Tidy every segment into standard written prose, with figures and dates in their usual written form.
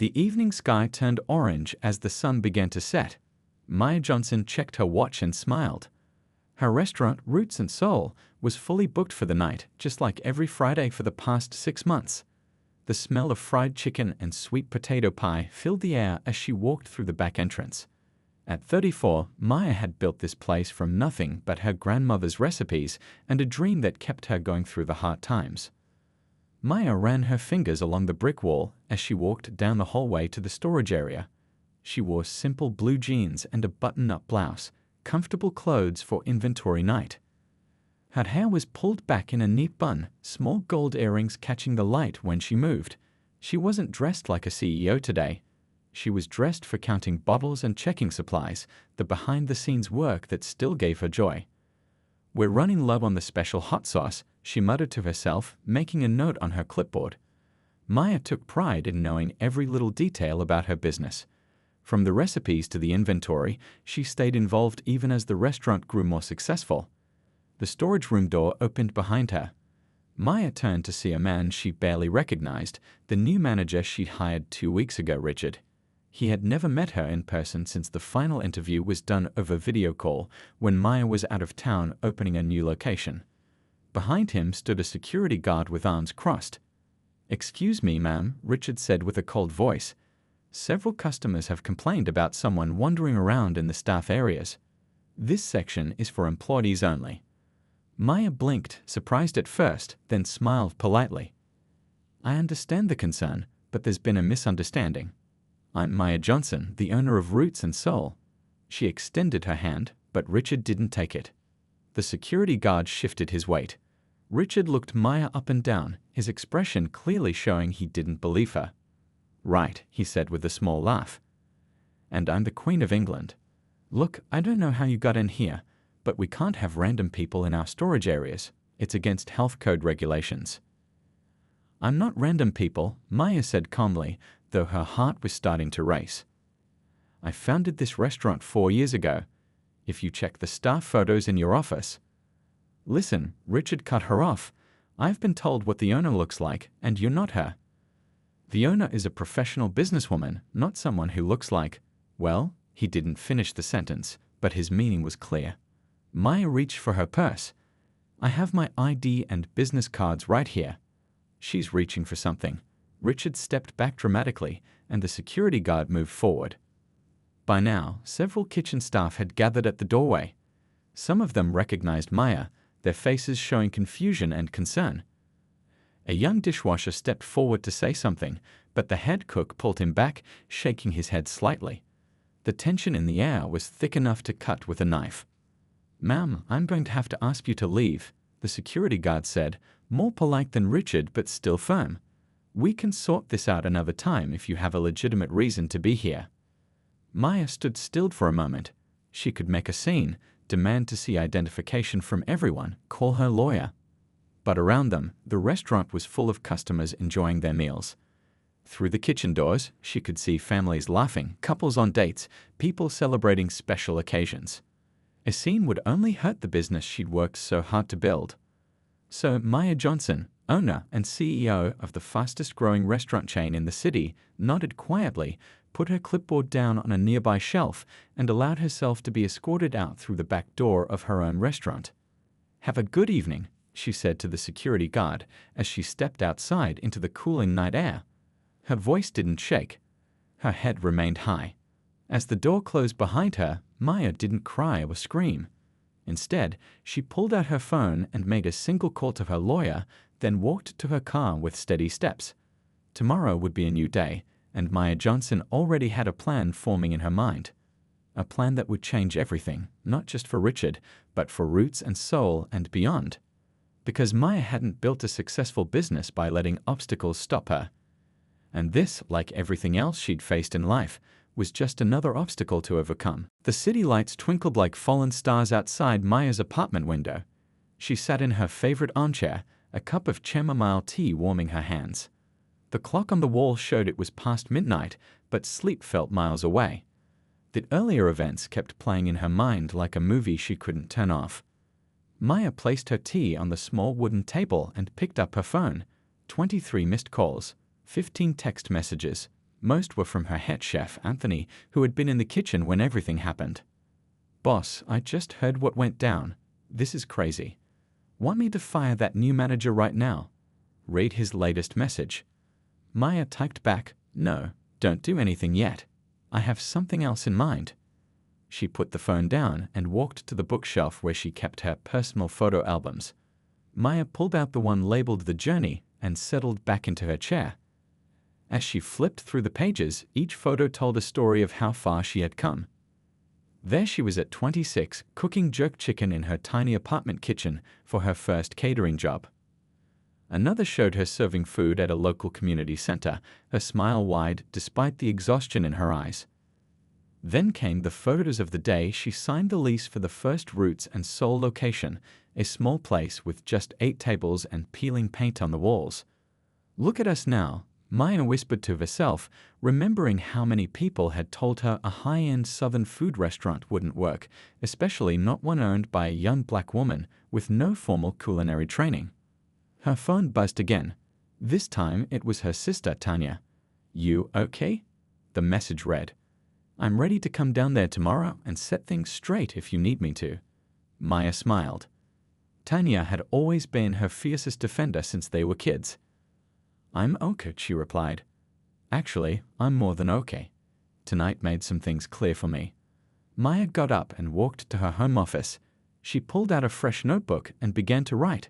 The evening sky turned orange as the sun began to set. Maya Johnson checked her watch and smiled. Her restaurant, Roots and Soul, was fully booked for the night, just like every Friday for the past 6 months. The smell of fried chicken and sweet potato pie filled the air as she walked through the back entrance. At 34, Maya had built this place from nothing but her grandmother's recipes and a dream that kept her going through the hard times. Maya ran her fingers along the brick wall as she walked down the hallway to the storage area. She wore simple blue jeans and a button-up blouse, comfortable clothes for inventory night. Her hair was pulled back in a neat bun, small gold earrings catching the light when she moved. She wasn't dressed like a CEO today. She was dressed for counting bottles and checking supplies, the behind-the-scenes work that still gave her joy. "We're running low on the special hot sauce," she muttered to herself, making a note on her clipboard. Maya took pride in knowing every little detail about her business. From the recipes to the inventory, she stayed involved even as the restaurant grew more successful. The storage room door opened behind her. Maya turned to see a man she barely recognized, the new manager she'd hired 2 weeks ago, Richard. He had never met her in person since the final interview was done over video call when Maya was out of town opening a new location. Behind him stood a security guard with arms crossed. "Excuse me, ma'am," Richard said with a cold voice. "Several customers have complained about someone wandering around in the staff areas. This section is for employees only." Maya blinked, surprised at first, then smiled politely. "I understand the concern, but there's been a misunderstanding. I'm Maya Johnson, the owner of Roots and Soul." She extended her hand, but Richard didn't take it. The security guard shifted his weight. Richard looked Maya up and down, his expression clearly showing he didn't believe her. "Right," he said with a small laugh. "And I'm the Queen of England. Look, I don't know how you got in here, but we can't have random people in our storage areas. It's against health code regulations." "I'm not random people," Maya said calmly, though her heart was starting to race. "I founded this restaurant 4 years ago. If you check the staff photos in your office—" "Listen," Richard cut her off. "I've been told what the owner looks like, and you're not her. The owner is a professional businesswoman, not someone who looks like—" Well, he didn't finish the sentence, but his meaning was clear. Maya reached for her purse. "I have my ID and business cards right here." She's reaching for something. Richard stepped back dramatically, and the security guard moved forward. By now, several kitchen staff had gathered at the doorway. Some of them recognized Maya, their faces showing confusion and concern. A young dishwasher stepped forward to say something, but the head cook pulled him back, shaking his head slightly. The tension in the air was thick enough to cut with a knife. "Ma'am, I'm going to have to ask you to leave," the security guard said, more polite than Richard but still firm. "We can sort this out another time if you have a legitimate reason to be here." Maya stood still for a moment. She could make a scene, demand to see identification from everyone, call her lawyer. But around them, the restaurant was full of customers enjoying their meals. Through the kitchen doors, she could see families laughing, couples on dates, people celebrating special occasions. A scene would only hurt the business she'd worked so hard to build. So Maya Johnson, owner and CEO of the fastest-growing restaurant chain in the city, nodded quietly, put her clipboard down on a nearby shelf, and allowed herself to be escorted out through the back door of her own restaurant. "Have a good evening," she said to the security guard as she stepped outside into the cooling night air. Her voice didn't shake. Her head remained high. As the door closed behind her, Maya didn't cry or scream. Instead, she pulled out her phone and made a single call to her lawyer, then walked to her car with steady steps. Tomorrow would be a new day, and Maya Johnson already had a plan forming in her mind. A plan that would change everything, not just for Richard, but for Roots and Soul and beyond. Because Maya hadn't built a successful business by letting obstacles stop her. And this, like everything else she'd faced in life, was just another obstacle to overcome. The city lights twinkled like fallen stars outside Maya's apartment window. She sat in her favorite armchair, a cup of chamomile tea warming her hands. The clock on the wall showed it was past midnight, but sleep felt miles away. The earlier events kept playing in her mind like a movie she couldn't turn off. Maya placed her tea on the small wooden table and picked up her phone. 23 missed calls, 15 text messages, Most were from her head chef, Anthony, who had been in the kitchen when everything happened. "Boss, I just heard what went down. This is crazy. Want me to fire that new manager right now? Read his latest message." Maya typed back, "No, don't do anything yet. I have something else in mind." She put the phone down and walked to the bookshelf where she kept her personal photo albums. Maya pulled out the one labeled The Journey and settled back into her chair. As she flipped through the pages, each photo told a story of how far she had come. There she was at 26, cooking jerk chicken in her tiny apartment kitchen for her first catering job. Another showed her serving food at a local community center, her smile wide despite the exhaustion in her eyes. Then came the photos of the day she signed the lease for the first Roots and Soul location, a small place with just 8 tables and peeling paint on the walls. "Look at us now," Maya whispered to herself, remembering how many people had told her a high-end southern food restaurant wouldn't work, especially not one owned by a young black woman with no formal culinary training. Her phone buzzed again. This time it was her sister, Tanya. "You okay?" the message read. "I'm ready to come down there tomorrow and set things straight if you need me to." Maya smiled. Tanya had always been her fiercest defender since they were kids. "I'm okay," she replied. "Actually, I'm more than okay. Tonight made some things clear for me." Maya got up and walked to her home office. She pulled out a fresh notebook and began to write.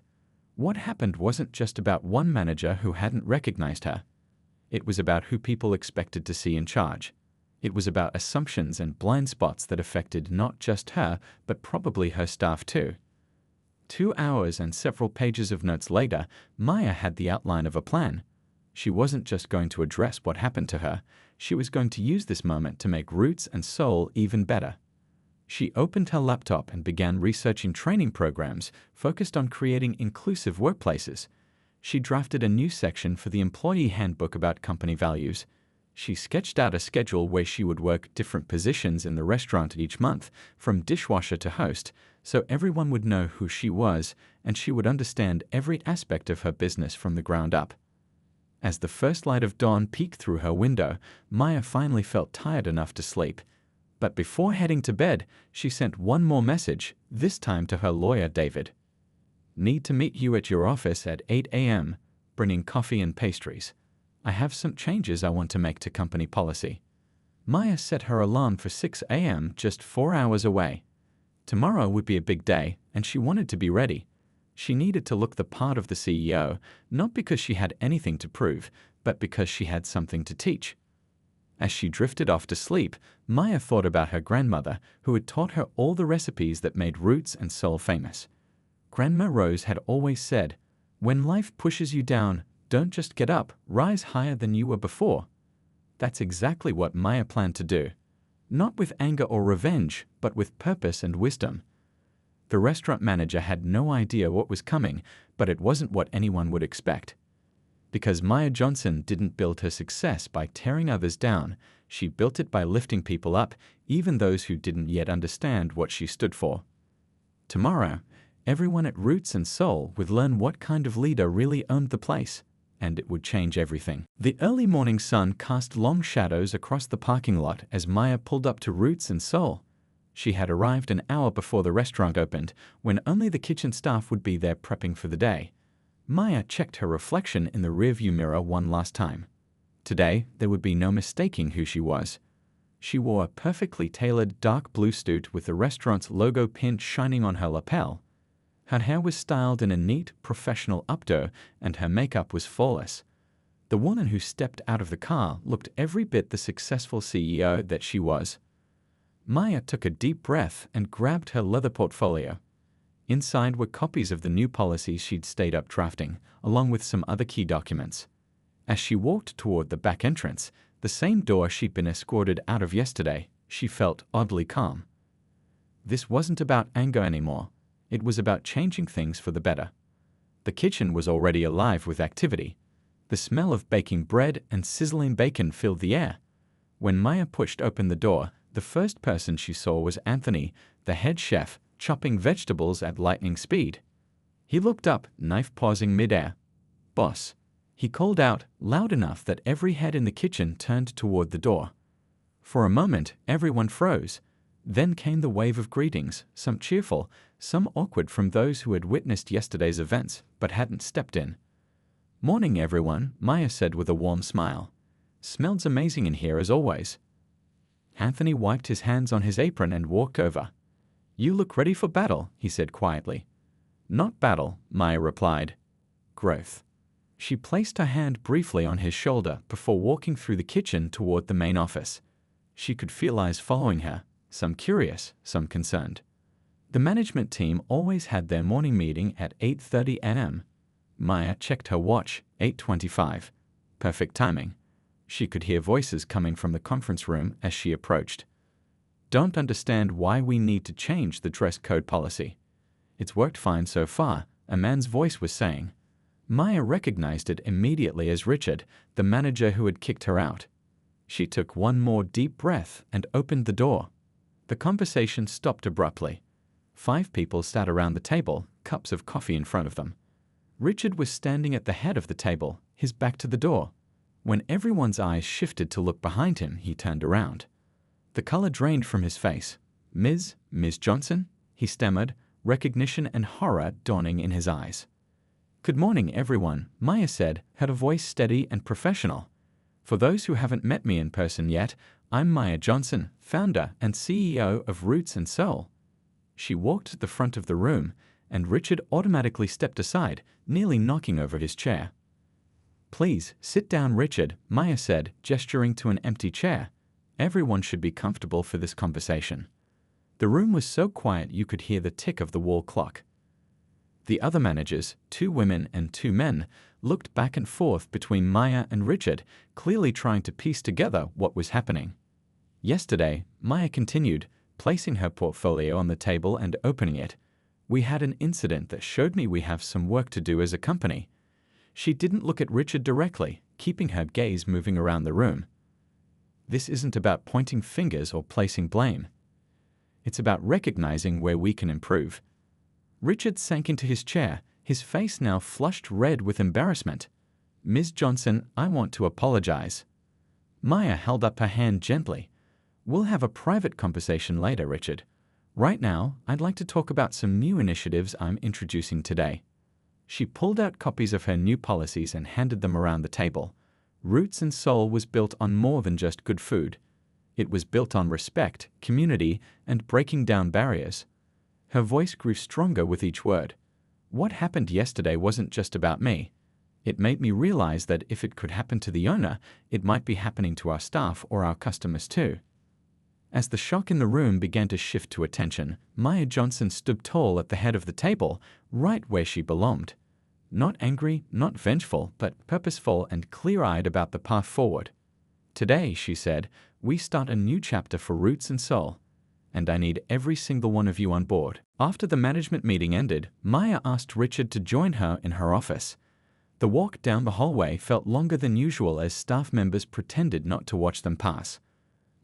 What happened wasn't just about one manager who hadn't recognized her. It was about who people expected to see in charge. It was about assumptions and blind spots that affected not just her, but probably her staff too. 2 hours and several pages of notes later, Maya had the outline of a plan. She wasn't just going to address what happened to her, she was going to use this moment to make Roots and Soul even better. She opened her laptop and began researching training programs focused on creating inclusive workplaces. She drafted a new section for the employee handbook about company values. She sketched out a schedule where she would work different positions in the restaurant each month, from dishwasher to host, so everyone would know who she was and she would understand every aspect of her business from the ground up. As the first light of dawn peeked through her window, Maya finally felt tired enough to sleep. But before heading to bed, she sent one more message, this time to her lawyer, David. "Need to meet you at your office at 8 a.m., bringing coffee and pastries. I have some changes I want to make to company policy." Maya set her alarm for 6 a.m., just 4 hours away. Tomorrow would be a big day, and she wanted to be ready. She needed to look the part of the CEO, not because she had anything to prove, but because she had something to teach. As she drifted off to sleep, Maya thought about her grandmother, who had taught her all the recipes that made Roots and Soul famous. Grandma Rose had always said, "When life pushes you down, don't just get up, rise higher than you were before." That's exactly what Maya planned to do. Not with anger or revenge, but with purpose and wisdom. The restaurant manager had no idea what was coming, but it wasn't what anyone would expect. Because Maya Johnson didn't build her success by tearing others down, she built it by lifting people up, even those who didn't yet understand what she stood for. Tomorrow, everyone at Roots and Soul would learn what kind of leader really owned the place, and it would change everything. The early morning sun cast long shadows across the parking lot as Maya pulled up to Roots and Soul. She had arrived an hour before the restaurant opened, when only the kitchen staff would be there prepping for the day. Maya checked her reflection in the rearview mirror one last time. Today, there would be no mistaking who she was. She wore a perfectly tailored dark blue suit with the restaurant's logo pinned shining on her lapel. Her hair was styled in a neat, professional updo, and her makeup was flawless. The woman who stepped out of the car looked every bit the successful CEO that she was. Maya took a deep breath and grabbed her leather portfolio. Inside were copies of the new policies she'd stayed up drafting, along with some other key documents. As she walked toward the back entrance, the same door she'd been escorted out of yesterday, she felt oddly calm. This wasn't about anger anymore. It was about changing things for the better. The kitchen was already alive with activity. The smell of baking bread and sizzling bacon filled the air. When Maya pushed open the door, the first person she saw was Anthony, the head chef, chopping vegetables at lightning speed. He looked up, knife pausing midair. "Boss." He called out, loud enough that every head in the kitchen turned toward the door. For a moment, everyone froze. Then came the wave of greetings, some cheerful, some awkward from those who had witnessed yesterday's events but hadn't stepped in. "Morning, everyone," Maya said with a warm smile. "Smells amazing in here as always." Anthony wiped his hands on his apron and walked over. "You look ready for battle," he said quietly. "Not battle," Maya replied. "Growth." She placed her hand briefly on his shoulder before walking through the kitchen toward the main office. She could feel eyes following her, some curious, some concerned. The management team always had their morning meeting at 8:30 a.m. Maya checked her watch, 8:25. Perfect timing. She could hear voices coming from the conference room as she approached. "Don't understand why we need to change the dress code policy. It's worked fine so far," a man's voice was saying. Maya recognized it immediately as Richard, the manager who had kicked her out. She took one more deep breath and opened the door. The conversation stopped abruptly. 5 people sat around the table, cups of coffee in front of them. Richard was standing at the head of the table, his back to the door. When everyone's eyes shifted to look behind him, he turned around. The color drained from his face. Ms. Johnson?" he stammered, recognition and horror dawning in his eyes. "Good morning, everyone," Maya said, her voice steady and professional. "For those who haven't met me in person yet, I'm Maya Johnson, founder and CEO of Roots and Soul." She walked to the front of the room, and Richard automatically stepped aside, nearly knocking over his chair. "Please, sit down, Richard," Maya said, gesturing to an empty chair. "Everyone should be comfortable for this conversation." The room was so quiet you could hear the tick of the wall clock. The other managers, 2 women and 2 men, looked back and forth between Maya and Richard, clearly trying to piece together what was happening. "Yesterday," Maya continued, placing her portfolio on the table and opening it, "we had an incident that showed me we have some work to do as a company." She didn't look at Richard directly, keeping her gaze moving around the room. "This isn't about pointing fingers or placing blame. It's about recognizing where we can improve." Richard sank into his chair, his face now flushed red with embarrassment. "Ms. Johnson, I want to apologize." Maya held up her hand gently. "We'll have a private conversation later, Richard. Right now, I'd like to talk about some new initiatives I'm introducing today." She pulled out copies of her new policies and handed them around the table. Roots and Soul was built on more than just good food. It was built on respect, community, and breaking down barriers. Her voice grew stronger with each word. "What happened yesterday wasn't just about me. It made me realize that if it could happen to the owner, it might be happening to our staff or our customers too." As the shock in the room began to shift to attention, Maya Johnson stood tall at the head of the table, right where she belonged. Not angry, not vengeful, but purposeful and clear-eyed about the path forward. "Today," she said, "we start a new chapter for Roots and Soul. And I need every single one of you on board." After the management meeting ended, Maya asked Richard to join her in her office. The walk down the hallway felt longer than usual as staff members pretended not to watch them pass.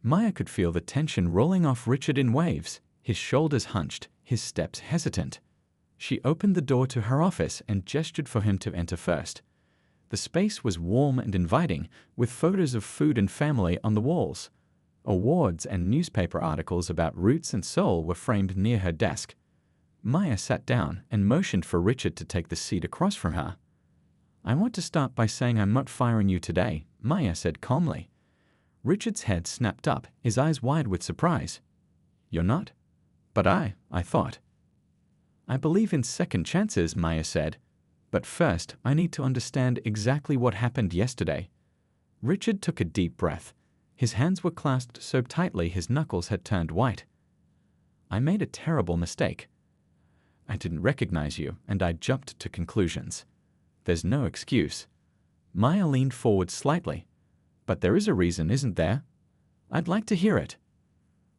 Maya could feel the tension rolling off Richard in waves, his shoulders hunched, his steps hesitant. She opened the door to her office and gestured for him to enter first. The space was warm and inviting, with photos of food and family on the walls. Awards and newspaper articles about Roots and Soul were framed near her desk. Maya sat down and motioned for Richard to take the seat across from her. "I want to start by saying I'm not firing you today," Maya said calmly. Richard's head snapped up, his eyes wide with surprise. "You're not? But I thought." "I believe in second chances," Maya said. "But first, I need to understand exactly what happened yesterday." Richard took a deep breath. His hands were clasped so tightly his knuckles had turned white. "I made a terrible mistake. I didn't recognize you, and I jumped to conclusions. There's no excuse." Maya leaned forward slightly. "But there is a reason, isn't there? I'd like to hear it."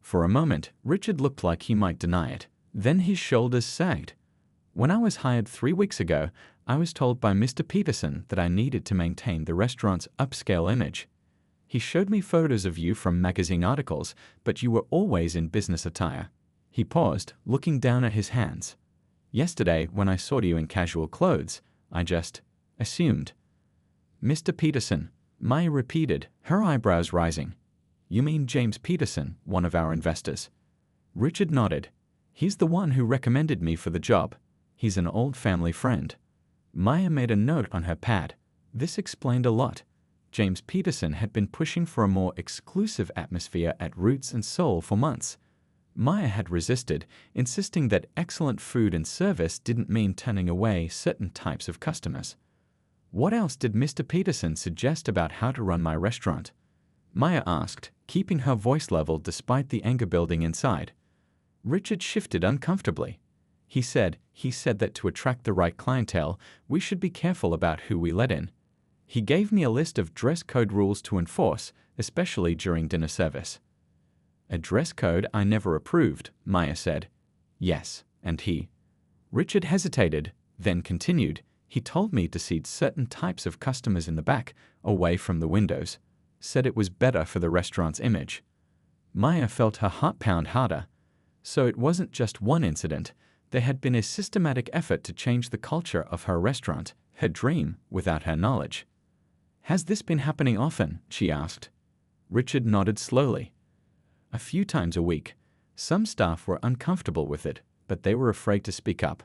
For a moment, Richard looked like he might deny it. Then his shoulders sagged. "When I was hired 3 weeks ago, I was told by Mr. Peterson that I needed to maintain the restaurant's upscale image. He showed me photos of you from magazine articles, but you were always in business attire." He paused, looking down at his hands. "Yesterday, when I saw you in casual clothes, I just assumed." Mr. Peterson, Maya repeated, her eyebrows rising. You mean James Peterson, one of our investors? Richard nodded. He's the one who recommended me for the job. He's an old family friend. Maya made a note on her pad. This explained a lot. James Peterson had been pushing for a more exclusive atmosphere at Roots and Soul for months. Maya had resisted, insisting that excellent food and service didn't mean turning away certain types of customers. What else did Mr. Peterson suggest about how to run my restaurant? Maya asked, keeping her voice level despite the anger building inside. Richard shifted uncomfortably. He said that to attract the right clientele, we should be careful about who we let in. He gave me a list of dress code rules to enforce, especially during dinner service. A dress code I never approved, Maya said. Yes, and he. Richard hesitated, then continued. He told me to seat certain types of customers in the back, away from the windows. Said it was better for the restaurant's image. Maya felt her heart pound harder. So it wasn't just one incident. There had been a systematic effort to change the culture of her restaurant, her dream, without her knowledge. Has this been happening often? She asked. Richard nodded slowly. A few times a week. Some staff were uncomfortable with it, but they were afraid to speak up.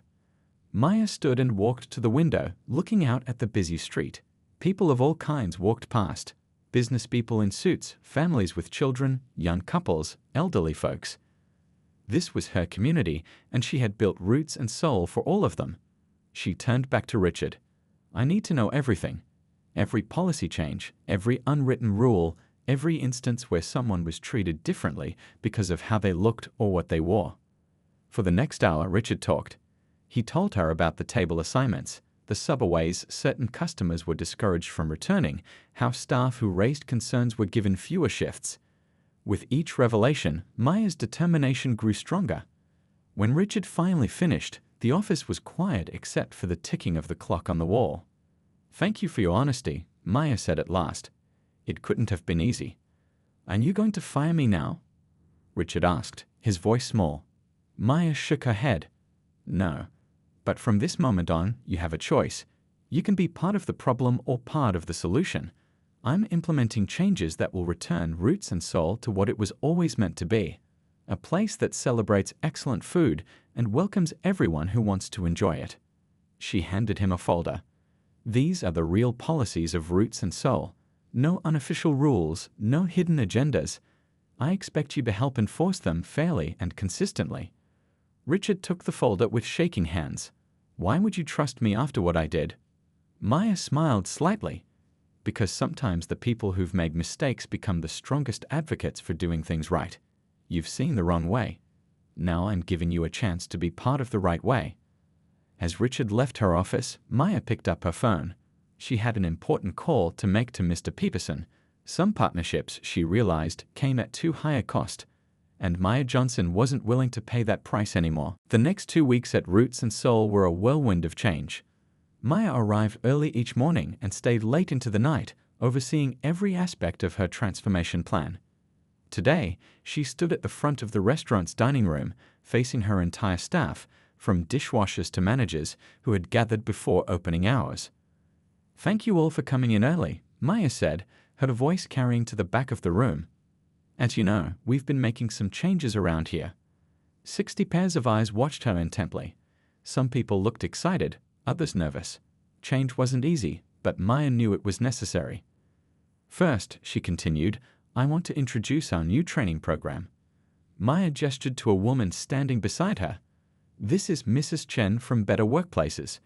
Maya stood and walked to the window, looking out at the busy street. People of all kinds walked past. Business people in suits, families with children, young couples, elderly folks. This was her community, and she had built Roots and Soul for all of them. She turned back to Richard. I need to know everything. Every policy change, every unwritten rule, every instance where someone was treated differently because of how they looked or what they wore. For the next hour, Richard talked. He told her about the table assignments, the subways certain customers were discouraged from returning, how staff who raised concerns were given fewer shifts. With each revelation, Maya's determination grew stronger. When Richard finally finished, the office was quiet except for the ticking of the clock on the wall. Thank you for your honesty, Maya said at last. It couldn't have been easy. Are you going to fire me now? Richard asked, his voice small. Maya shook her head. No. But from this moment on, you have a choice. You can be part of the problem or part of the solution. I'm implementing changes that will return Roots and Soul to what it was always meant to be. A place that celebrates excellent food and welcomes everyone who wants to enjoy it. She handed him a folder. These are the real policies of Roots and Soul. No unofficial rules, no hidden agendas. I expect you to help enforce them fairly and consistently. Richard took the folder with shaking hands. Why would you trust me after what I did? Maya smiled slightly. Because sometimes the people who've made mistakes become the strongest advocates for doing things right. You've seen the wrong way. Now I'm giving you a chance to be part of the right way. As Richard left her office, Maya picked up her phone. She had an important call to make to Mr. Peterson. Some partnerships, she realized, came at too high a cost, and Maya Johnson wasn't willing to pay that price anymore. The next 2 weeks at Roots and Soul were a whirlwind of change. Maya arrived early each morning and stayed late into the night, overseeing every aspect of her transformation plan. Today, she stood at the front of the restaurant's dining room, facing her entire staff, from dishwashers to managers who had gathered before opening hours. Thank you all for coming in early, Maya said, her voice carrying to the back of the room. As you know, we've been making some changes around here. 60 pairs of eyes watched her intently. Some people looked excited, others nervous. Change wasn't easy, but Maya knew it was necessary. First, she continued, I want to introduce our new training program. Maya gestured to a woman standing beside her. This is Mrs. Chen from Better Workplaces.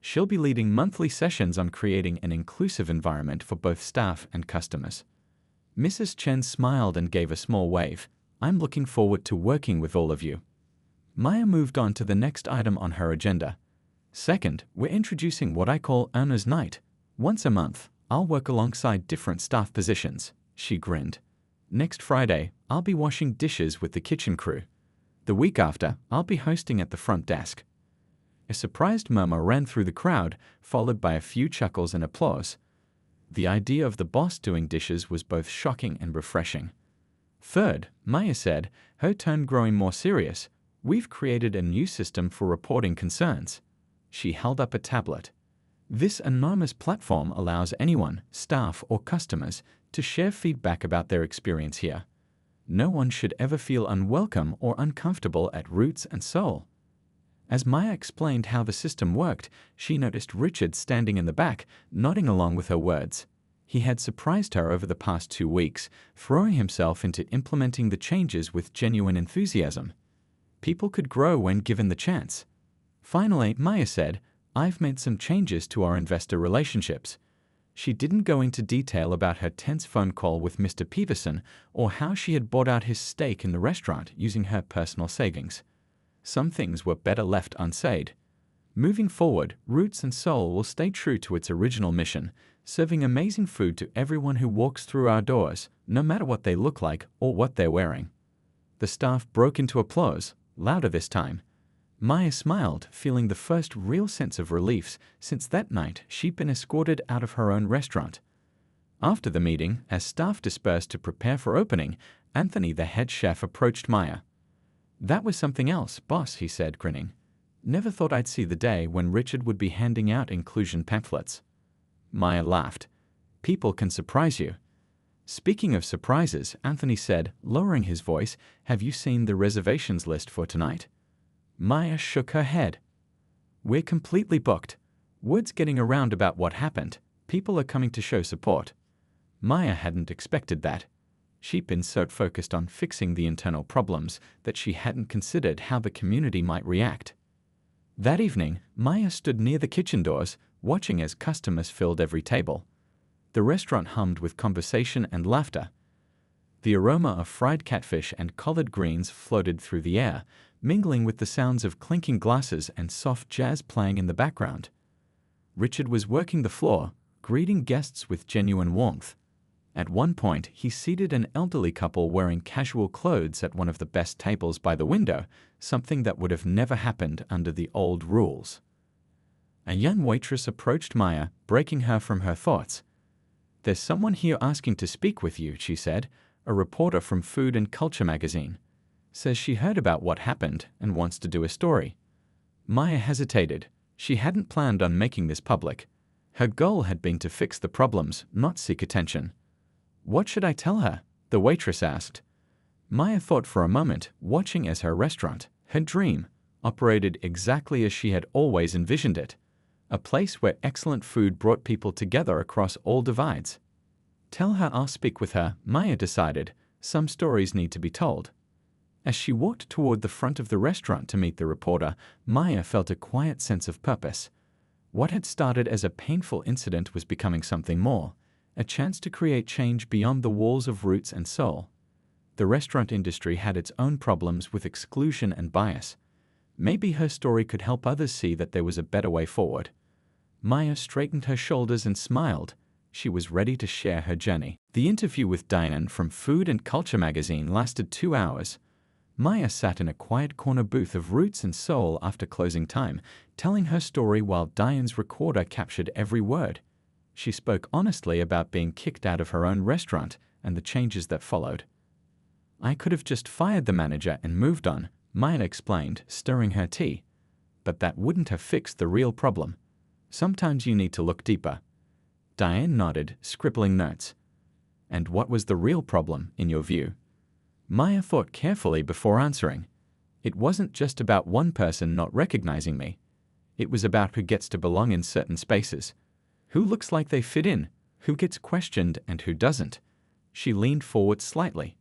She'll be leading monthly sessions on creating an inclusive environment for both staff and customers. Mrs. Chen smiled and gave a small wave. I'm looking forward to working with all of you. Maya moved on to the next item on her agenda. Second, we're introducing what I call Earner's Night. Once a month, I'll work alongside different staff positions. She grinned. Next Friday, I'll be washing dishes with the kitchen crew. The week after, I'll be hosting at the front desk. A surprised murmur ran through the crowd, followed by a few chuckles and applause. The idea of the boss doing dishes was both shocking and refreshing. Third, Maya said, her tone growing more serious, we've created a new system for reporting concerns. She held up a tablet. This anonymous platform allows anyone, staff or customers, to share feedback about their experience here. No one should ever feel unwelcome or uncomfortable at Roots and Soul. As Maya explained how the system worked, she noticed Richard standing in the back, nodding along with her words. He had surprised her over the past 2 weeks, throwing himself into implementing the changes with genuine enthusiasm. People could grow when given the chance. Finally, Maya said, "I've made some changes to our investor relationships." She didn't go into detail about her tense phone call with Mr. Peterson or how she had bought out his stake in the restaurant using her personal savings. Some things were better left unsaid. Moving forward, Roots and Soul will stay true to its original mission, serving amazing food to everyone who walks through our doors, no matter what they look like or what they're wearing. The staff broke into applause, louder this time. Maya smiled, feeling the first real sense of relief since that night she'd been escorted out of her own restaurant. After the meeting, as staff dispersed to prepare for opening, Anthony, the head chef, approached Maya. "That was something else, boss," he said, grinning. "Never thought I'd see the day when Richard would be handing out inclusion pamphlets." Maya laughed. "People can surprise you." Speaking of surprises, Anthony said, lowering his voice, "Have you seen the reservations list for tonight?" Maya shook her head. "We're completely booked. Word's getting around about what happened. People are coming to show support." Maya hadn't expected that. She'd been so focused on fixing the internal problems that she hadn't considered how the community might react. That evening, Maya stood near the kitchen doors, watching as customers filled every table. The restaurant hummed with conversation and laughter. The aroma of fried catfish and collard greens floated through the air, mingling with the sounds of clinking glasses and soft jazz playing in the background. Richard was working the floor, greeting guests with genuine warmth. At one point, he seated an elderly couple wearing casual clothes at one of the best tables by the window, something that would have never happened under the old rules. A young waitress approached Maya, breaking her from her thoughts. "There's someone here asking to speak with you," she said, "a reporter from Food and Culture magazine. Says she heard about what happened and wants to do a story." Maya hesitated. She hadn't planned on making this public. Her goal had been to fix the problems, not seek attention. "What should I tell her?" the waitress asked. Maya thought for a moment, watching as her restaurant, her dream, operated exactly as she had always envisioned it. A place where excellent food brought people together across all divides. Tell her I'll speak with her, Maya decided. Some stories need to be told. As she walked toward the front of the restaurant to meet the reporter, Maya felt a quiet sense of purpose. What had started as a painful incident was becoming something more, a chance to create change beyond the walls of Roots and Soul. The restaurant industry had its own problems with exclusion and bias. Maybe her story could help others see that there was a better way forward. Maya straightened her shoulders and smiled. She was ready to share her journey. The interview with Diane from Food and Culture magazine lasted 2 hours. Maya sat in a quiet corner booth of Roots and Soul after closing time, telling her story while Diane's recorder captured every word. She spoke honestly about being kicked out of her own restaurant and the changes that followed. "I could have just fired the manager and moved on," Maya explained, stirring her tea. "But that wouldn't have fixed the real problem. Sometimes you need to look deeper." Diane nodded, scribbling notes. "And what was the real problem, in your view?" Maya thought carefully before answering. "It wasn't just about one person not recognizing me. It was about who gets to belong in certain spaces. Who looks like they fit in, who gets questioned and who doesn't." She leaned forward slightly.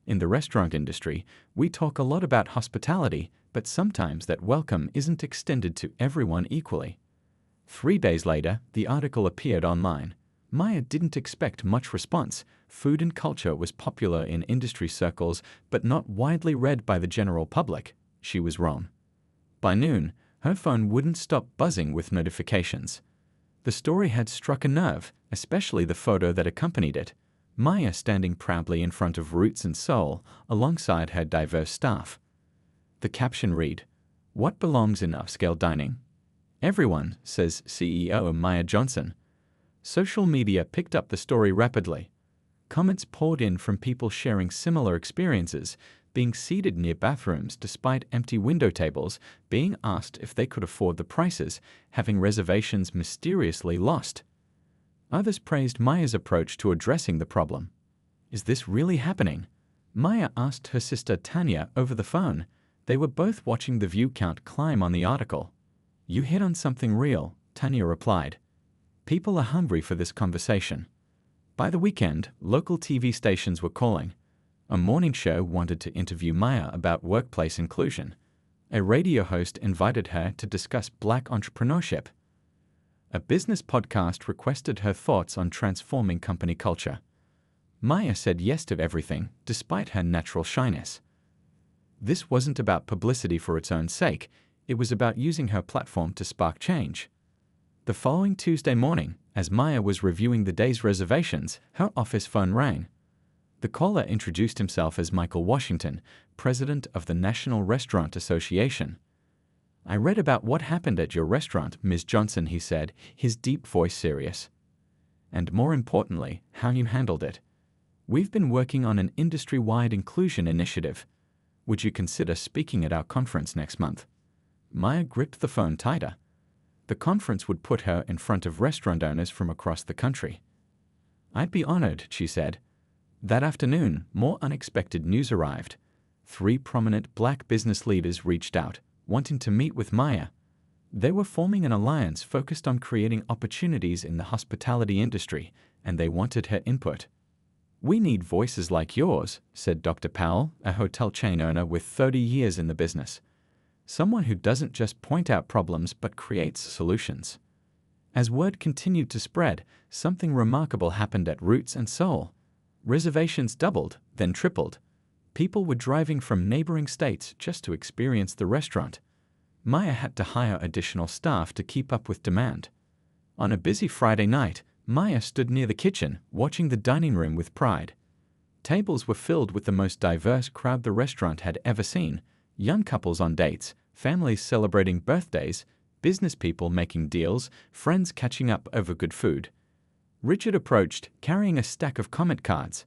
"In the restaurant industry, we talk a lot about hospitality, but sometimes that welcome isn't extended to everyone equally." 3 days later, the article appeared online. Maya didn't expect much response. Food and Culture was popular in industry circles, but not widely read by the general public. She was wrong. By noon, her phone wouldn't stop buzzing with notifications. The story had struck a nerve, especially the photo that accompanied it. Maya standing proudly in front of Roots and Soul, alongside her diverse staff. The caption read, "What belongs in upscale dining? Everyone," says CEO Maya Johnson. Social media picked up the story rapidly. Comments poured in from people sharing similar experiences, being seated near bathrooms despite empty window tables, being asked if they could afford the prices, having reservations mysteriously lost. Others praised Maya's approach to addressing the problem. "Is this really happening?" Maya asked her sister Tanya over the phone. They were both watching the view count climb on the article. "You hit on something real," Tanya replied. "People are hungry for this conversation." By the weekend, local TV stations were calling. A morning show wanted to interview Maya about workplace inclusion. A radio host invited her to discuss Black entrepreneurship. A business podcast requested her thoughts on transforming company culture. Maya said yes to everything, despite her natural shyness. This wasn't about publicity for its own sake. It was about using her platform to spark change. The following Tuesday morning, as Maya was reviewing the day's reservations, her office phone rang. The caller introduced himself as Michael Washington, president of the National Restaurant Association. "I read about what happened at your restaurant, Ms. Johnson," he said, his deep voice serious. "And more importantly, how you handled it. We've been working on an industry-wide inclusion initiative. Would you consider speaking at our conference next month?" Maya gripped the phone tighter. The conference would put her in front of restaurant owners from across the country. "I'd be honored," she said. That afternoon, more unexpected news arrived. 3 prominent Black business leaders reached out, wanting to meet with Maya. They were forming an alliance focused on creating opportunities in the hospitality industry, and they wanted her input. "We need voices like yours," said Dr. Powell, a hotel chain owner with 30 years in the business. "Someone who doesn't just point out problems but creates solutions." As word continued to spread, something remarkable happened at Roots and Soul. Reservations doubled, then tripled. People were driving from neighboring states just to experience the restaurant. Maya had to hire additional staff to keep up with demand. On a busy Friday night, Maya stood near the kitchen, watching the dining room with pride. Tables were filled with the most diverse crowd the restaurant had ever seen: young couples on dates, families celebrating birthdays, business people making deals, friends catching up over good food. Richard approached, carrying a stack of comment cards.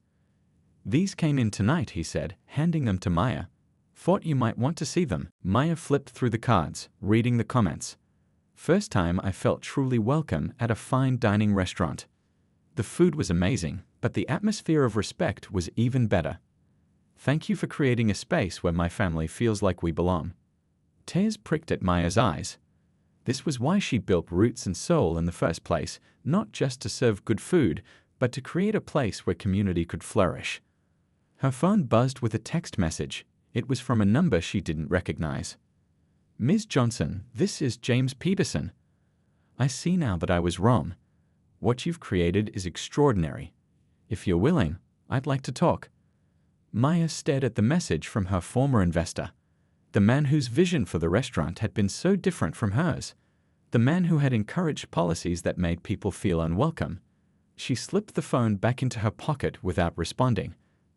"These came in tonight," he said, handing them to Maya. "Thought you might want to see them." Maya flipped through the cards, reading the comments. "First time I felt truly welcome at a fine dining restaurant. The food was amazing, but the atmosphere of respect was even better. Thank you for creating a space where my family feels like we belong." Tears pricked at Maya's eyes. This was why she built Roots and Soul in the first place, not just to serve good food, but to create a place where community could flourish. Her phone buzzed with a text message. It was from a number she didn't recognize. "Ms. Johnson, this is James Peterson. I see now that I was wrong. What you've created is extraordinary. If you're willing, I'd like to talk." Maya stared at the message from her former investor, the man whose vision for the restaurant had been so different from hers, the man who had encouraged policies that made people feel unwelcome. She slipped the phone back into her pocket without responding.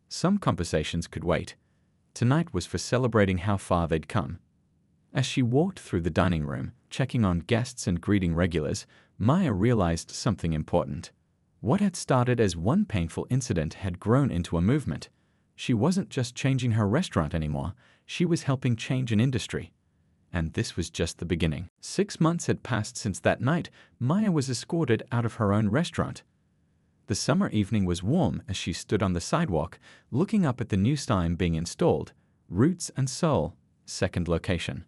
Some conversations could wait. Tonight was for celebrating how far they'd come. As she walked through the dining room, checking on guests and greeting regulars, Maya realized something important. What had started as one painful incident had grown into a movement. She wasn't just changing her restaurant anymore, she was helping change an industry. And this was just the beginning. 6 months had passed since that night. Maya was escorted out of her own restaurant. The summer evening was warm as she stood on the sidewalk, looking up at the new sign being installed, Roots and Soul, second location.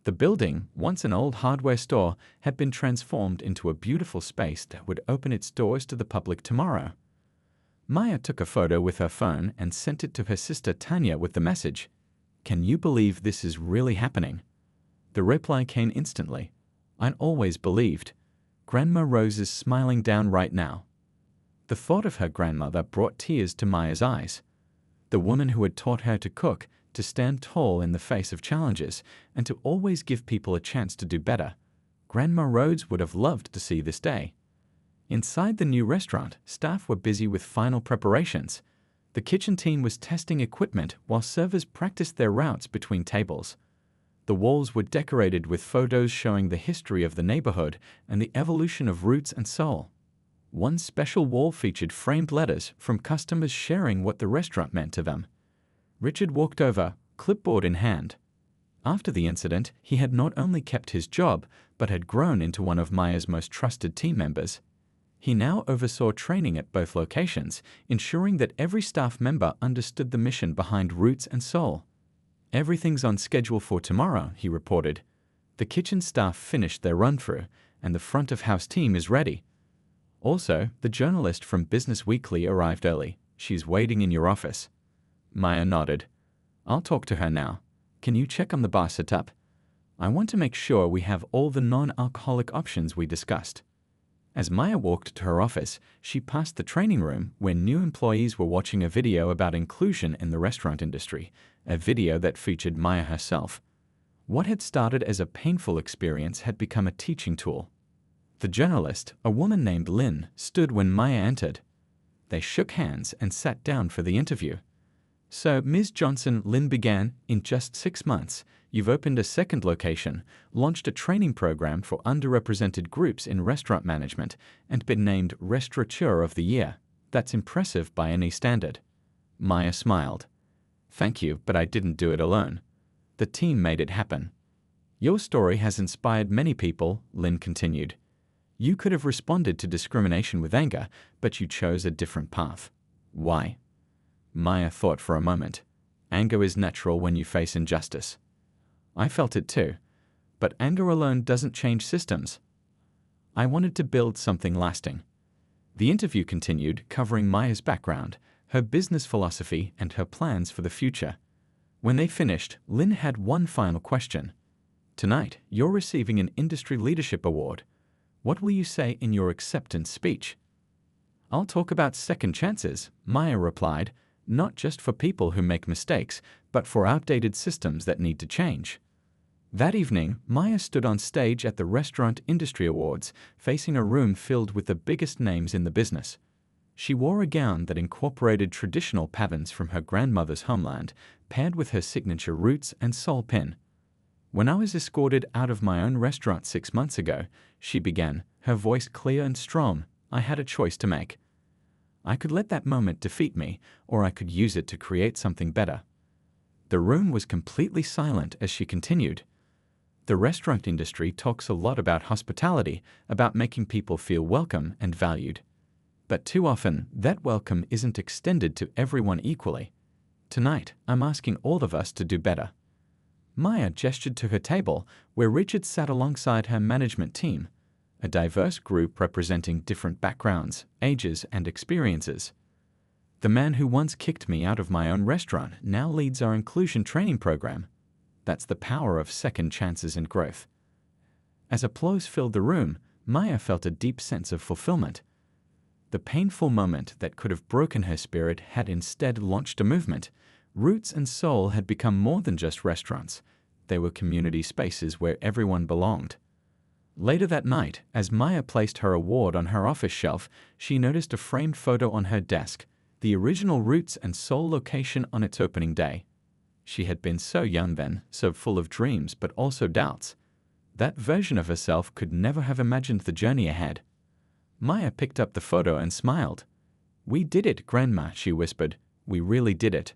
The building, once an old hardware store, had been transformed into a beautiful space that would open its doors to the public tomorrow. Maya took a photo with her phone and sent it to her sister Tanya with the message, "Can you believe this is really happening?" The reply came instantly. "I always believed. Grandma Rose is smiling down right now." The thought of her grandmother brought tears to Maya's eyes. The woman who had taught her to cook, to stand tall in the face of challenges, and to always give people a chance to do better. Grandma Rhodes would have loved to see this day. Inside the new restaurant, staff were busy with final preparations. The kitchen team was testing equipment while servers practiced their routes between tables. The walls were decorated with photos showing the history of the neighborhood and the evolution of Roots and Soul. One special wall featured framed letters from customers sharing what the restaurant meant to them. Richard walked over, clipboard in hand. After the incident, he had not only kept his job, but had grown into one of Maya's most trusted team members. He now oversaw training at both locations, ensuring that every staff member understood the mission behind Roots and Soul. "Everything's on schedule for tomorrow," he reported. "The kitchen staff finished their run-through, and the front-of-house team is ready. Also, the journalist from Business Weekly arrived early. She's waiting in your office." Maya nodded. "I'll talk to her now. Can you check on the bar setup? I want to make sure we have all the non-alcoholic options we discussed." As Maya walked to her office, she passed the training room where new employees were watching a video about inclusion in the restaurant industry, a video that featured Maya herself. What had started as a painful experience had become a teaching tool. The journalist, a woman named Lynn, stood when Maya entered. They shook hands and sat down for the interview. "So, Ms. Johnson," Lynn began, "in just 6 months, you've opened a second location, launched a training program for underrepresented groups in restaurant management, and been named Restaurateur of the Year. That's impressive by any standard." Maya smiled. "Thank you, but I didn't do it alone. The team made it happen." "Your story has inspired many people," Lynn continued. "You could have responded to discrimination with anger, but you chose a different path. Why?" Maya thought for a moment. "Anger is natural when you face injustice." "I felt it too. But anger alone doesn't change systems. I wanted to build something lasting." The interview continued, covering Maya's background, her business philosophy, and her plans for the future. When they finished, Lynn had one final question. "Tonight, you're receiving an Industry Leadership Award. What will you say in your acceptance speech?" "I'll talk about second chances," Maya replied, "not just for people who make mistakes, but for outdated systems that need to change." That evening, Maya stood on stage at the Restaurant Industry Awards, facing a room filled with the biggest names in the business. She wore a gown that incorporated traditional patterns from her grandmother's homeland, paired with her signature Roots and Soul pin. "When I was escorted out of my own restaurant 6 months ago," she began, her voice clear and strong, "I had a choice to make. I could let that moment defeat me, or I could use it to create something better." The room was completely silent as she continued. "The restaurant industry talks a lot about hospitality, about making people feel welcome and valued. But too often, that welcome isn't extended to everyone equally. Tonight, I'm asking all of us to do better." Maya gestured to her table, where Richard sat alongside her management team, a diverse group representing different backgrounds, ages, and experiences. "The man who once kicked me out of my own restaurant now leads our inclusion training program. That's the power of second chances and growth." As applause filled the room, Maya felt a deep sense of fulfillment. The painful moment that could have broken her spirit had instead launched a movement. Roots and Soul had become more than just restaurants. They were community spaces where everyone belonged. Later that night, as Maya placed her award on her office shelf, she noticed a framed photo on her desk, the original Roots and Soul location on its opening day. She had been so young then, so full of dreams but also doubts. That version of herself could never have imagined the journey ahead. Maya picked up the photo and smiled. "We did it, Grandma," she whispered. "We really did it."